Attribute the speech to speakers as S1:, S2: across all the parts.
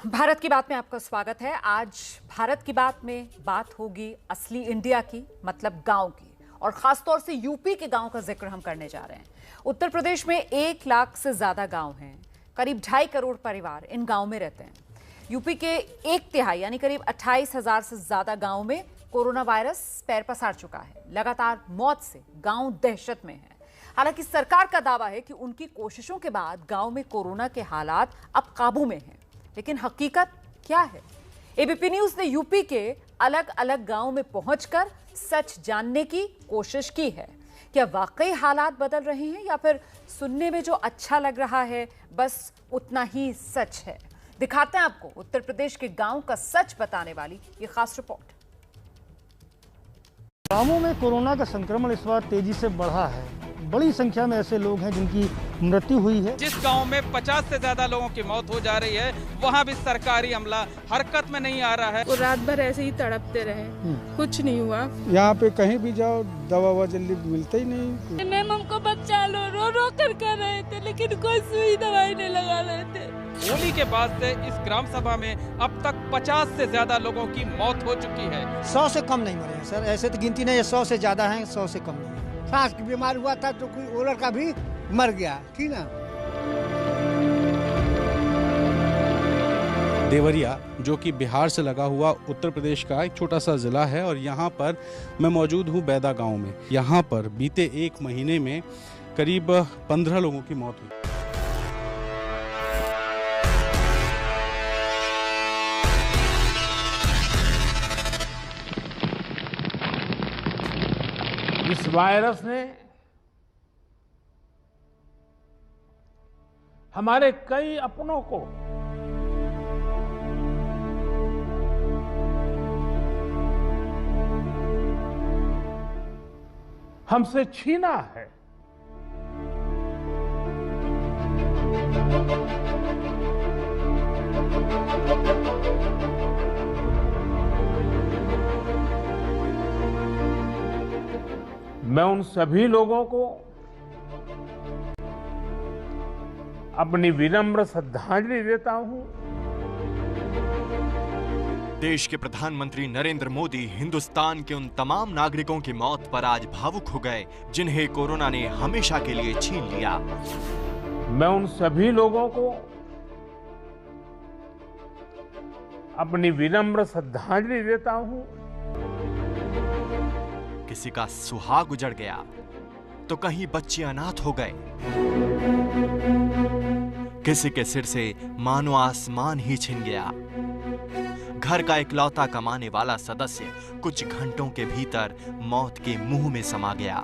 S1: भारत की बात में आपका स्वागत है। आज भारत की बात में बात होगी असली इंडिया की, मतलब गांव की, और खासतौर से यूपी के गांव का जिक्र हम करने जा रहे हैं। उत्तर प्रदेश में 1 लाख से ज्यादा गांव हैं। करीब 2.5 करोड़ परिवार इन गांव में रहते हैं। यूपी के 1/3 यानी करीब 28,000 से ज्यादा गांव में कोरोना वायरस पैर पसार चुका है। लगातार मौत से गांव दहशत में है। हालांकि सरकार का दावा है कि उनकी कोशिशों के बाद गांव में कोरोना के हालात अब काबू में हैं, लेकिन हकीकत क्या है? एबीपी न्यूज ने यूपी के अलग अलग गांव में पहुंचकर सच जानने की कोशिश की है। क्या वाकई हालात बदल रहे हैं या फिर सुनने में जो अच्छा लग रहा है बस उतना ही सच है? दिखाते हैं आपको उत्तर प्रदेश के गांव का सच बताने वाली ये खास रिपोर्ट।
S2: गांवों में कोरोना का संक्रमण इस बार तेजी से बढ़ा है। बड़ी संख्या में ऐसे लोग हैं जिनकी मृत्यु हुई है।
S3: जिस गांव में 50 से ज्यादा लोगों की मौत हो जा रही है, वहां भी सरकारी अमला हरकत में नहीं आ रहा है।
S4: वो रात भर ऐसे ही तड़पते रहे, कुछ नहीं हुआ।
S5: यहाँ पे कहीं भी जाओ दवा जल्दी मिलता ही नहीं।
S4: मैम हमको बच्चा रो रो कर रहे थे, लेकिन कोई सुई दवाई नहीं लगा रहे थे।
S3: होली के बाद से इस ग्राम सभा में अब तक 50 से ज्यादा लोगों की मौत हो चुकी है।
S6: 100 से कम नहीं मरे हैं सर, ऐसे तो गिनती नहीं है, 100 से ज्यादा है, 100 से कम नहीं है। सांस की बीमारी हुआ था तो कोई वो लड़का भी मर गया, ठीक ना।
S7: देवरिया, जो कि बिहार से लगा हुआ उत्तर प्रदेश का एक छोटा सा जिला है, और यहाँ पर मैं मौजूद हूँ बैदा गांव में। यहाँ पर बीते 1 महीने में करीब 15 लोगों की मौत हुई।
S5: इस वायरस ने हमारे कई अपनों को हमसे छीना है। मैं उन सभी लोगों को अपनी विनम्र श्रद्धांजलि देता हूं।
S8: देश के प्रधानमंत्री नरेंद्र मोदी हिंदुस्तान के उन तमाम नागरिकों की मौत पर आज भावुक हो गए जिन्हें कोरोना ने हमेशा के लिए छीन लिया।
S5: मैं उन सभी लोगों को अपनी विनम्र श्रद्धांजलि देता हूं।
S8: किसी का सुहाग उजड़ गया तो कहीं बच्चे अनाथ हो गए, किसी के सिर से मानो आसमान ही छिन गया। घर का इकलौता कमाने वाला सदस्य कुछ घंटों के भीतर मौत के मुंह में समा गया।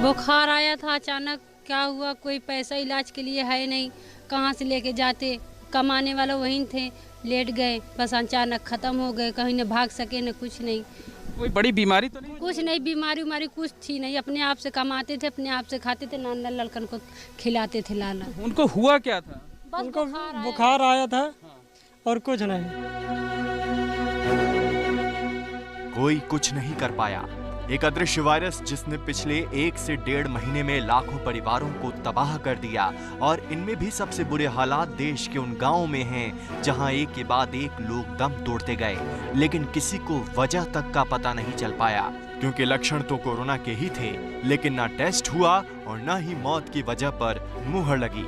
S9: बुखार आया था अचानक, क्या हुआ कोई पैसा इलाज के लिए है नहीं, कहाँ से लेके जाते, कमाने वाले वहीं थे, लेट गए, बस अचानक खत्म हो गए, कहीं न भाग सके न कुछ नहीं।
S3: कोई बड़ी बीमारी तो नहीं?
S9: कुछ नहीं, बीमारी उमारी कुछ थी नहीं, अपने आप से कमाते थे, अपने आप से खाते थे, नाना लड़कन को खिलाते थे लाला।
S3: उनको हुआ क्या था?
S9: उनको
S2: बुखार आया था और कुछ नहीं।
S8: कोई कुछ नहीं कर पाया। एक अदृश्य वायरस जिसने पिछले 1 से 1.5 महीने में लाखों परिवारों को तबाह कर दिया, और इनमें भी सबसे बुरे हालात देश के उन गांवों में हैं जहां एक के बाद एक लोग दम तोड़ते गए, लेकिन किसी को वजह तक का पता नहीं चल पाया, क्योंकि लक्षण तो कोरोना के ही थे, लेकिन ना टेस्ट हुआ और ना ही मौत की वजह पर मुहर लगी।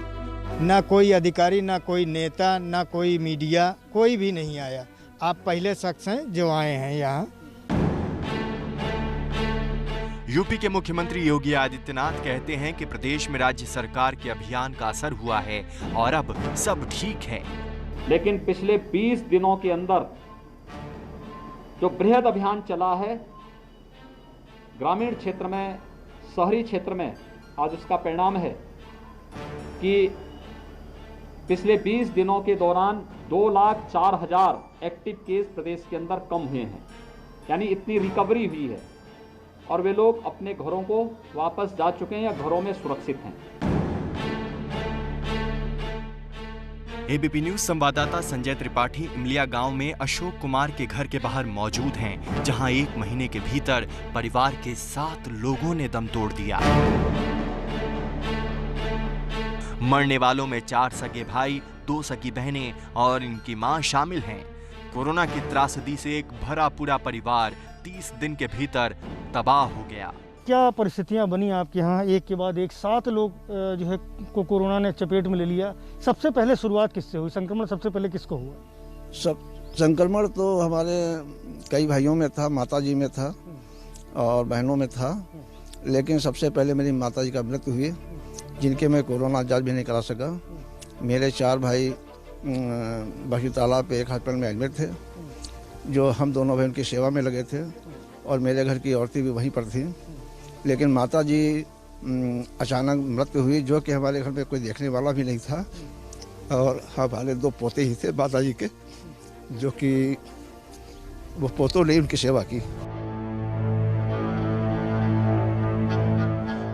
S6: ना कोई अधिकारी, ना कोई नेता, ना कोई मीडिया, कोई भी नहीं आया। आप पहले शख्स हैं जो आए हैं यहाँ।
S8: यूपी के मुख्यमंत्री योगी आदित्यनाथ कहते हैं कि प्रदेश में राज्य सरकार के अभियान का असर हुआ है और अब सब ठीक है।
S10: लेकिन पिछले 20 दिनों के अंदर जो बृहद अभियान चला है ग्रामीण क्षेत्र में, शहरी क्षेत्र में, आज उसका परिणाम है कि पिछले 20 दिनों के दौरान 2,04,000 एक्टिव केस प्रदेश के अंदर कम हुए हैं, यानी इतनी रिकवरी हुई है, और वे लोग अपने घरों को वापस जा चुके हैं या घरों में सुरक्षित हैं।
S8: एबीपी न्यूज संवाददाता संजय त्रिपाठी इमलिया गांव में अशोक कुमार के घर के बाहर मौजूद हैं, जहां 1 महीने के भीतर परिवार के 7 लोगों ने दम तोड़ दिया। मरने वालों में 4 सगे भाई, 2 सगी बहनें और इनकी मां शामिल हैं। कोरोना की त्रासदी से एक भरा पूरा परिवार 30 दिन के भीतर तबाह हो गया।
S2: क्या परिस्थितियां बनी आपके यहाँ? एक के बाद एक 7 लोग जो है को कोरोना ने चपेट में ले लिया। सबसे पहले शुरुआत किससे हुई? संक्रमण सबसे पहले किसको हुआ?
S11: संक्रमण तो हमारे कई भाइयों में था, माताजी में था और बहनों में था, लेकिन सबसे पहले मेरी माताजी का मृत्यु हुई, जिनके मैं कोरोना जांच भी नहीं करा सका। मेरे 4 भाई बशी तालाब पे एक हॉस्पिटल में एडमिट थे, जो हम दोनों भाई उनकी सेवा में लगे थे और मेरे घर की औरतें भी वहीं पर थीं। लेकिन माताजी अचानक मृत्यु हुई, जो कि हमारे घर में कोई देखने वाला भी नहीं था और हमारे 2 पोते ही थे माताजी के, जो कि वो पोतों ने उनकी सेवा की।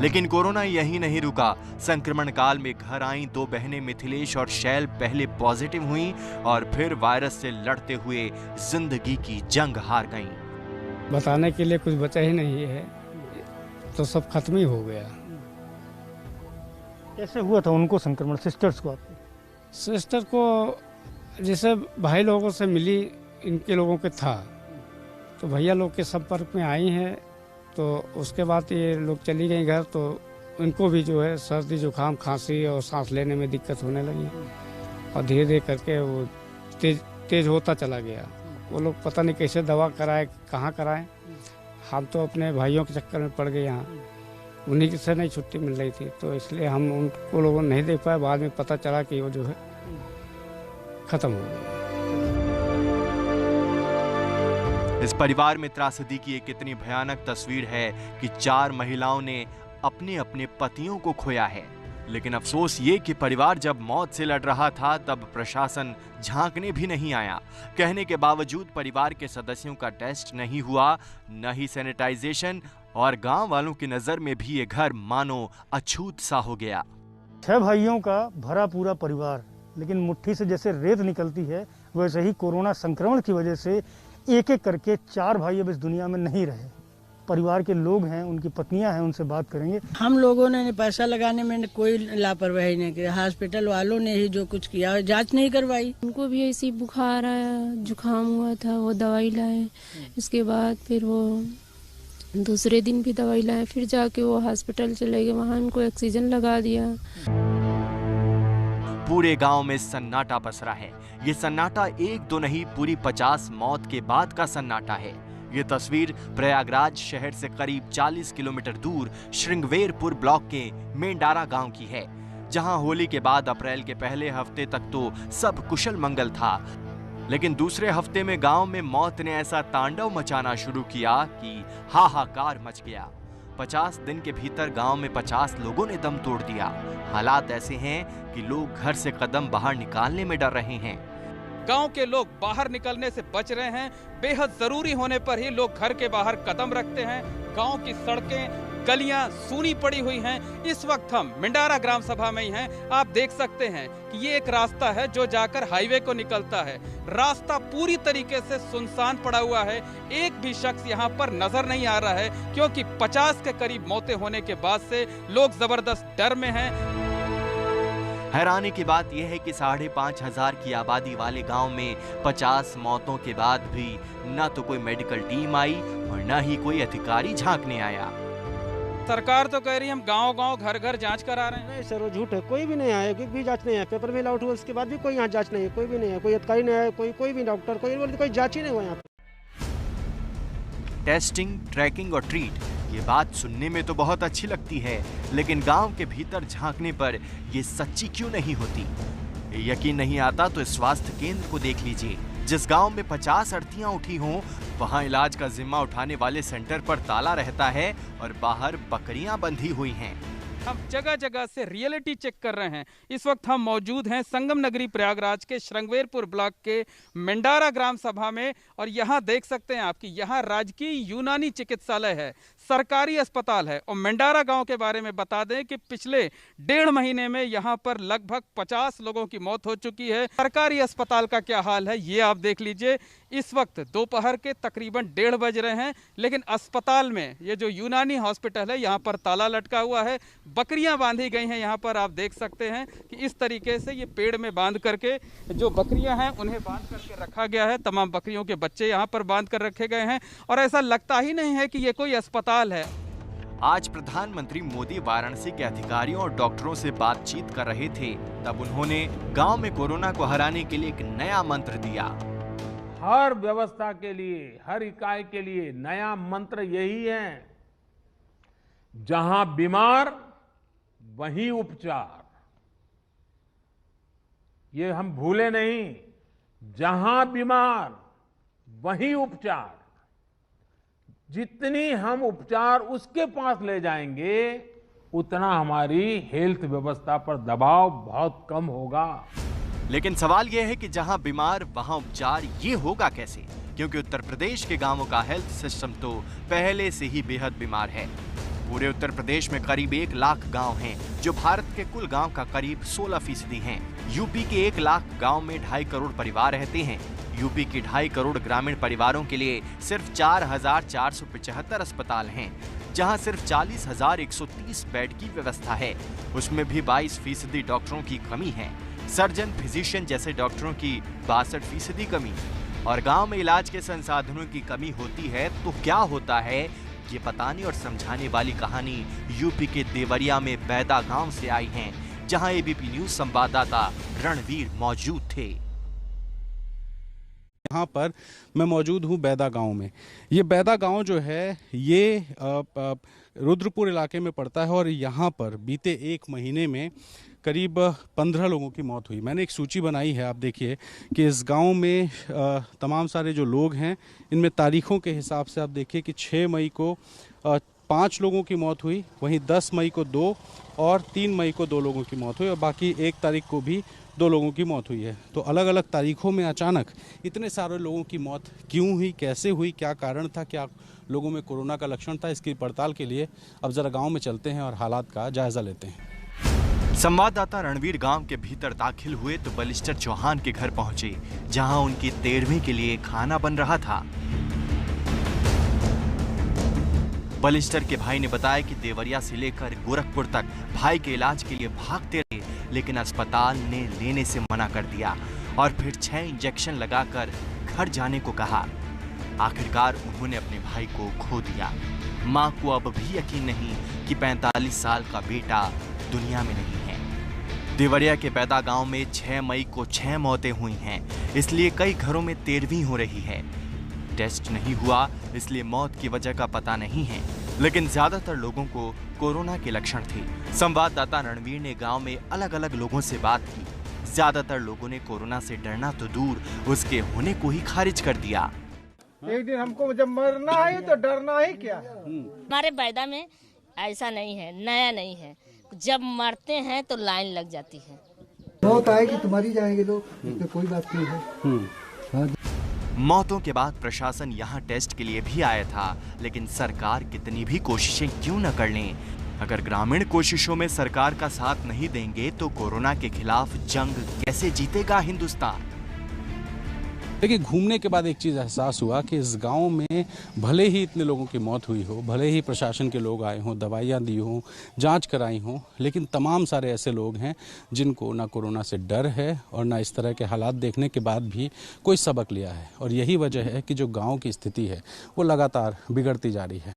S8: लेकिन कोरोना यही नहीं रुका। संक्रमण काल में घर आई 2 बहनें मिथिलेश और शैल पहले पॉजिटिव हुईं और फिर वायरस से लड़ते हुए जिंदगी की जंग हार गईं।
S5: बताने के लिए कुछ बचा ही नहीं है, तो सब खत्म ही हो गया।
S2: कैसे हुआ था उनको संक्रमण, सिस्टर्स को? आपको
S5: सिस्टर को जैसे भाई लोगों से मिली, इनके लोगों के था, तो भैया लोग के संपर्क में आई हैं, तो उसके बाद ये लोग चली गई घर, तो इनको भी जो है सर्दी जुकाम खांसी और सांस लेने में दिक्कत होने लगी और धीरे धीरे करके वो तेज होता चला गया। वो लोग पता नहीं कैसे दवा कराए, कहाँ कराएं। हम तो अपने भाइयों के चक्कर में पड़ गए यहाँ, उन्हीं से नहीं छुट्टी मिल रही थी, तो इसलिए हम उनको लोगों नहीं देख पाए। बाद में पता चला कि वो जो है खत्म हो गई।
S8: इस परिवार में त्रासदी की एक इतनी भयानक तस्वीर है कि 4 महिलाओं ने अपने अपने पतियों को खोया है। लेकिन अफसोस ये कि परिवार जब मौत से लड़ रहा था तब प्रशासन झांकने भी नहीं आया। कहने के बावजूद परिवार के सदस्यों का टेस्ट नहीं हुआ, न ही सैनिटाइजेशन, और गांव वालों की नजर में भी ये घर मानो अछूत सा हो गया।
S2: 6 भाइयों का भरा पूरा परिवार, लेकिन मुट्ठी से जैसे रेत निकलती है, वैसे ही कोरोना संक्रमण की वजह से एक एक करके 4 भाई अब इस दुनिया में नहीं रहे। परिवार के लोग हैं, उनकी पत्नियां हैं, उनसे बात करेंगे।
S12: हम लोगों ने पैसा लगाने में कोई लापरवाही नहीं की, हॉस्पिटल वालों ने ही जो कुछ किया, जांच नहीं करवाई।
S4: उनको भी ऐसी बुखार आया, जुकाम हुआ था, वो दवाई लाए। इसके बाद फिर वो दूसरे दिन भी दवाई लाए, फिर जाके वो हॉस्पिटल चले गए, वहाँ उनको ऑक्सीजन लगा दिया।
S8: पूरे गांव में सन्नाटा पसरा है। ये सन्नाटा 1-2 नहीं, पूरी 50 मौत के बाद का सन्नाटा है। ये तस्वीर प्रयागराज शहर से करीब 40 किलोमीटर दूर श्रृंगवेरपुर ब्लॉक के मेंडारा गांव की है, जहां होली के बाद अप्रैल के पहले हफ्ते तक तो सब कुशल मंगल था, लेकिन दूसरे हफ्ते में गांव में मौत ने ऐसा तांडव मचाना शुरू किया कि हाहाकार मच गया। 50 दिन के भीतर गांव में 50 लोगों ने दम तोड़ दिया। हालात ऐसे हैं कि लोग घर से कदम बाहर निकालने में डर रहे हैं।
S3: गांव के लोग बाहर निकलने से बच रहे हैं। बेहद जरूरी होने पर ही लोग घर के बाहर कदम रखते हैं। गांव की सड़कें, गलियां सूनी पड़ी हुई हैं। इस वक्त हम मेंडारा ग्राम सभा में ही हैं। आप देख सकते हैं कि ये एक रास्ता है जो जाकर हाईवे को निकलता है। रास्ता पूरी तरीके से सुनसान पड़ा हुआ है। एक भी शख्स यहाँ पर नजर नहीं आ रहा है, क्योंकि 50 के करीब मौतें होने के बाद से लोग जबरदस्त डर में हैं।
S8: हैरानी की बात यह है कि 5,500 की आबादी वाले गांव में 50 मौतों के बाद भी न तो कोई मेडिकल टीम आई और न ही कोई अधिकारी झांकने आया।
S3: सरकार तो कह रही है हम गांव-गांव, घर-घर जांच करा रहे हैं।
S13: नहीं सर, वो झूठ है। कोई भी नहीं आया, कोई भी जांच नहीं है। पेपर में आउट हुआ उसके बाद भी कोई यहाँ जांच नहीं है, कोई भी नहीं है, कोई अधिकारी नहीं आया, कोई भी डॉक्टर, कोई जांच ही नहीं हुआ यहाँ पे।
S8: टेस्टिंग, ट्रैकिंग और ट्रीट, ये बात सुनने में तो बहुत अच्छी लगती है, लेकिन गांव के भीतर झांकने पर ये सच्ची क्यों नहीं होती? यकीन नहीं आता तो स्वास्थ्य केंद्र को देख लीजिए। जिस गांव में 50 अर्थियां उठी हों, वहां इलाज का जिम्मा उठाने वाले सेंटर पर ताला रहता है और बाहर बकरियां बंधी हुई हैं।
S3: हम जगह जगह से रियलिटी चेक कर रहे हैं। इस वक्त हम मौजूद हैं संगम नगरी प्रयागराज के श्रृंगवेरपुर ब्लॉक के मेंडारा ग्राम सभा में, और यहाँ देख सकते हैं आप कि यहाँ राजकीय यूनानी चिकित्सालय है। सरकारी अस्पताल है। और मेंडारा गांव के बारे में बता दें कि पिछले 1.5 महीने में यहां पर लगभग 50 लोगों की मौत हो चुकी है। सरकारी अस्पताल का क्या हाल है ये आप देख लीजिए। इस वक्त दोपहर के तकरीबन 1:30 बज रहे हैं, लेकिन अस्पताल में ये जो यूनानी हॉस्पिटल है यहाँ पर ताला लटका हुआ है। बकरियां बांधी गई हैं, यहाँ पर आप देख सकते हैं कि इस तरीके से ये पेड़ में बांध करके जो बकरियां हैं उन्हें बांध करके रखा गया है। तमाम बकरियों के बच्चे यहाँ पर बांध कर रखे गए हैं और ऐसा लगता ही नहीं है कि ये कोई अस्पताल है।
S8: आज प्रधानमंत्री मोदी वाराणसी के अधिकारियों और डॉक्टरों से बातचीत कर रहे थे, तब उन्होंने गांव में कोरोना को हराने के लिए एक नया मंत्र दिया।
S14: हर व्यवस्था के लिए, हर इकाई के लिए नया मंत्र यही है, जहां बीमार वहीं उपचार। ये हम भूले नहीं, जहां बीमार वहीं उपचार। जितनी हम उपचार उसके पास ले जाएंगे उतना हमारी हेल्थ व्यवस्था पर दबाव बहुत कम होगा।
S8: लेकिन सवाल यह है कि जहां बीमार वहां उपचार, ये होगा कैसे? क्योंकि उत्तर प्रदेश के गांवों का हेल्थ सिस्टम तो पहले से ही बेहद बीमार है। पूरे उत्तर प्रदेश में करीब 1 लाख गांव हैं, जो भारत के कुल गांव का करीब 16% हैं। यूपी के 1 लाख गांव में 2.5 करोड़ परिवार रहते हैं। यूपी के 2.5 करोड़ ग्रामीण परिवारों के लिए सिर्फ 4,475 अस्पताल हैं, जहां सिर्फ 40,130 बेड की व्यवस्था है। उसमें भी 22% डॉक्टरों की कमी है। सर्जन, फिजिशियन जैसे डॉक्टरों की 62% कमी। और गांव में इलाज के संसाधनों की कमी होती है तो क्या होता है, ये बताने और समझाने वाली कहानी यूपी के देवरिया में बैदा गांव से आई है, जहां एबीपी न्यूज संवाददाता रणवीर मौजूद थे।
S7: यहाँ पर मैं मौजूद हूँ बैदा गांव में। ये बैदा गांव जो है ये रुद्रपुर इलाके में पड़ता है और यहाँ पर बीते 1 महीने में करीब 15 लोगों की मौत हुई। मैंने एक सूची बनाई है, आप देखिए कि इस गांव में तमाम सारे जो लोग हैं, इनमें तारीखों के हिसाब से आप देखिए कि 6 मई को 5 लोगों की मौत हुई, वहीं 10 मई को 2 और 3 मई को 2 लोगों की मौत हुई और बाकी 1 तारीख को भी 2 लोगों की मौत हुई है। तो अलग अलग तारीखों में अचानक इतने सारे लोगों की मौत क्यों हुई, कैसे हुई, क्या कारण था, क्या लोगों में कोरोना का लक्षण था, इसकी पड़ताल के लिए अब जरा गांव में चलते हैं और हालात का जायजा लेते हैं।
S8: संवाददाता रणवीर गांव के भीतर दाखिल हुए तो बलिस्टर चौहान के घर पहुंचे, जहां उनकी 13वीं के लिए खाना बन रहा था। बलिस्टर के भाई ने बताया कि देवरिया से लेकर गोरखपुर तक भाई के इलाज के लिए भागते रहे, लेकिन अस्पताल ने लेने से मना कर दिया और फिर 6 इंजेक्शन लगाकर घर जाने को कहा। आखिरकार उन्होंने अपने भाई को खो दिया। मां को अब भी यकीन नहीं कि 45 साल का बेटा दुनिया में नहीं है। देवरिया के बैदा गांव में 6 मई को 6 मौतें हुई हैं, इसलिए कई घरों में 13वीं हो रही है। टेस्ट नहीं हुआ, इसलिए मौत की वजह का पता नहीं है, लेकिन ज्यादातर लोगों को कोरोना के लक्षण थे। संवाददाता रणवीर ने गांव में अलग अलग लोगों से बात की। ज्यादातर लोगों ने कोरोना से डरना तो दूर, उसके होने को ही खारिज कर दिया।
S6: एक दिन हमको जब मरना है तो डरना ही क्या।
S15: हमारे बैदा में ऐसा नहीं है, नया नहीं है। जब मरते हैं तो लाइन लग जाती है।
S16: मौत आएगी तो मर ही जाएंगे लोग, तो कोई बात नहीं है।
S8: मौतों के बाद प्रशासन यहाँ टेस्ट के लिए भी आया था, लेकिन सरकार कितनी भी कोशिशें क्यों न कर लें, अगर ग्रामीण कोशिशों में सरकार का साथ नहीं देंगे तो कोरोना के खिलाफ जंग कैसे जीतेगा हिंदुस्तान।
S7: लेकिन घूमने के बाद एक चीज़ एहसास हुआ कि इस गांव में भले ही इतने लोगों की मौत हुई हो, भले ही प्रशासन के लोग आए हों, दवाइयां दी हों, जांच कराई हों, लेकिन तमाम सारे ऐसे लोग हैं जिनको ना कोरोना से डर है और ना इस तरह के हालात देखने के बाद भी कोई सबक लिया है। और यही वजह है कि जो गांव की स्थिति है वो लगातार बिगड़ती जा रही है।